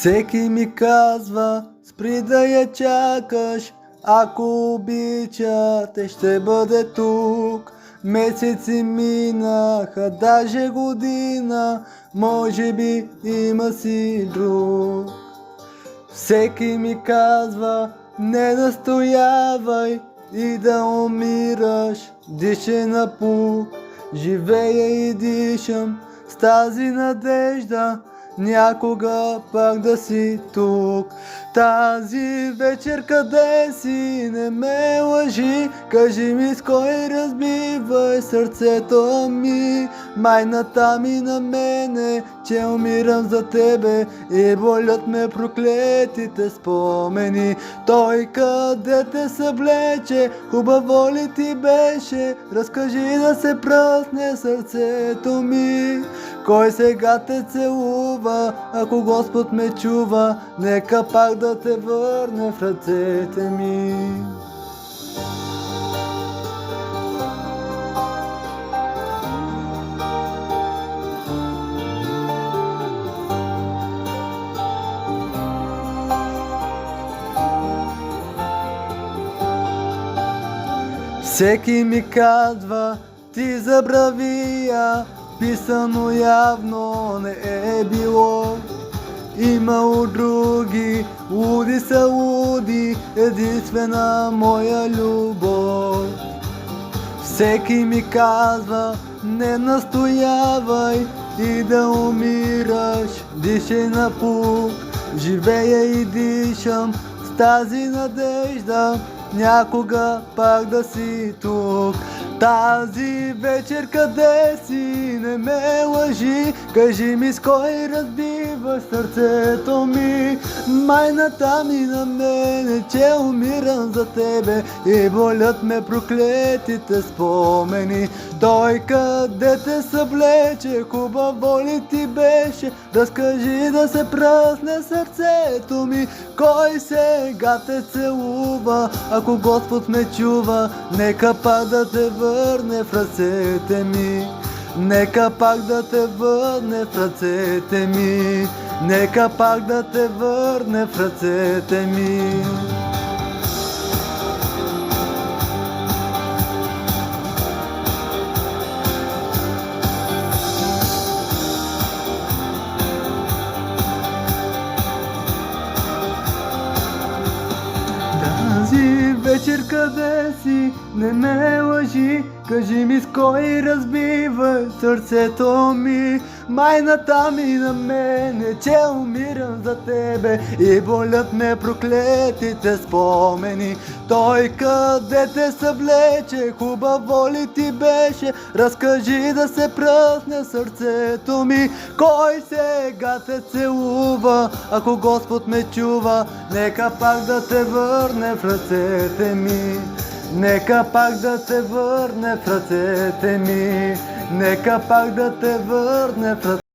Всеки ми казва, спри да я чакаш, ако обича, те ще бъде тук. Месеци минаха, даже година, може би има си друг. Всеки ми казва, не настоявай и да умираш, дишай напук. Живея и дишам с тази надежда, някога пак да си тук. Тази вечер къде си, не ме лъжи, кажи ми с кой разбивай сърцето ми. Майната ми на мене, че умирам за тебе и болят ме проклетите спомени. Той къде те съблече, хубаво ли ти беше, разкажи да се пръсне сърцето ми. Кой сега те целува, ако Господ ме чува, нека пак да те върне в ръцете ми. Всеки ми казва, ти забрави я, писано явно не е било. Имало други, луди са луди, единствена моя любов. Всеки ми казва, не настоявай и да умираш, дишай напук. Живея и дишам с тази надежда, някога пак да си тук. Тази вечер къде си, не ме лъжи, кажи ми с кой разбива сърцето ми. Майната ми на мене, че умирам за тебе и болят ме проклетите спомени. Той къде те съблече, хубаво ли ти беше, разкажи да се пръсне сърцето ми. Кой сега те целува, ако Господ ме чува, нека пак да те върне в ръцете ми. Нека пак да те върне в ръцете ми. Нека пак да те върне в ръцете ми. Тази вечер къде си, не ме лъжи, кажи ми с кой разбива сърцето ми. Майната ми на мене, че умирам за тебе и болят ме проклетите спомени. Той къде те съблече, хубаво ли ти беше, разкажи да се пръсне сърцето ми. Кой сега те целува, ако Господ ме чува, нека пак да те върне в ръцете ми. Нека пак да те върне в ръцете ми. Нека пак да те върне в ръцете ми.